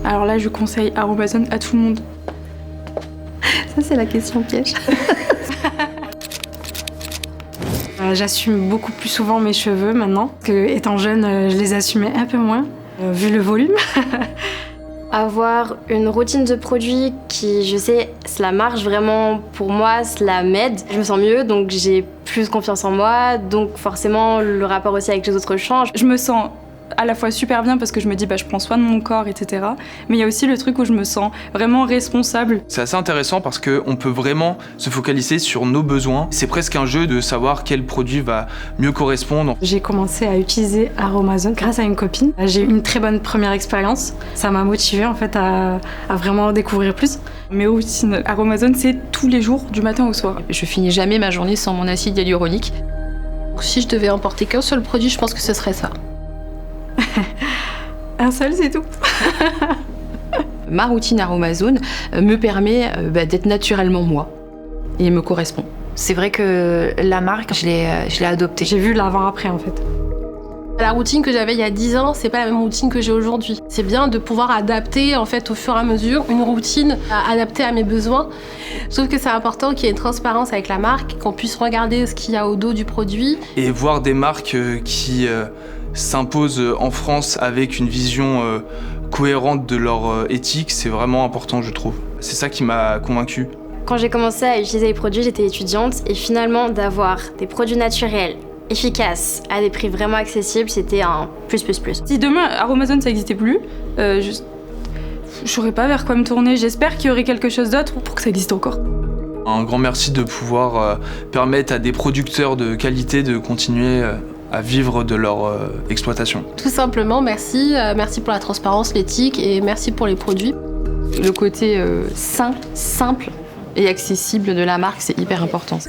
Alors là, je conseille Aromazone à tout le monde. Ça, c'est la question piège. J'assume beaucoup plus souvent mes cheveux maintenant, parce que étant jeune, je les assumais un peu moins, vu le volume. Avoir une routine de produits qui, je sais, cela marche vraiment pour moi, cela m'aide. Je me sens mieux, donc j'ai plus confiance en moi, donc forcément le rapport aussi avec les autres change. Je me sens à la fois super bien parce que je me dis je prends soin de mon corps, etc. Mais il y a aussi le truc où je me sens vraiment responsable. C'est assez intéressant parce qu'on peut vraiment se focaliser sur nos besoins. C'est presque un jeu de savoir quel produit va mieux correspondre. J'ai commencé à utiliser Aromazone grâce à une copine. J'ai eu une très bonne première expérience. Ça m'a motivée en fait à vraiment découvrir plus. Mes routines Aromazone, c'est tous les jours, du matin au soir. Je finis jamais ma journée sans mon acide hyaluronique. Si je devais emporter qu'un seul produit, je pense que ce serait ça. Un seul, c'est tout. Ma routine Aromazone me permet d'être naturellement moi et me correspond. C'est vrai que la marque, je l'ai adoptée. J'ai vu l'avant-après en fait. La routine que j'avais il y a 10 ans, c'est pas la même routine que j'ai aujourd'hui. C'est bien de pouvoir adapter en fait au fur et à mesure une routine adaptée à mes besoins. Je trouve que c'est important qu'il y ait une transparence avec la marque, qu'on puisse regarder ce qu'il y a au dos du produit. Et voir des marques qui s'imposent en France avec une vision cohérente de leur éthique, c'est vraiment important, je trouve. C'est ça qui m'a convaincu. Quand j'ai commencé à utiliser les produits, j'étais étudiante et finalement d'avoir des produits naturels, efficaces, à des prix vraiment accessibles, c'était un plus. Si demain Aromazone ça n'existait plus, je saurais pas vers quoi me tourner. J'espère qu'il y aurait quelque chose d'autre pour que ça existe encore. Un grand merci de pouvoir permettre à des producteurs de qualité de continuer à vivre de leur exploitation. Tout simplement, merci. Merci pour la transparence, l'éthique et merci pour les produits. Le côté sain, simple et accessible de la marque, c'est hyper important.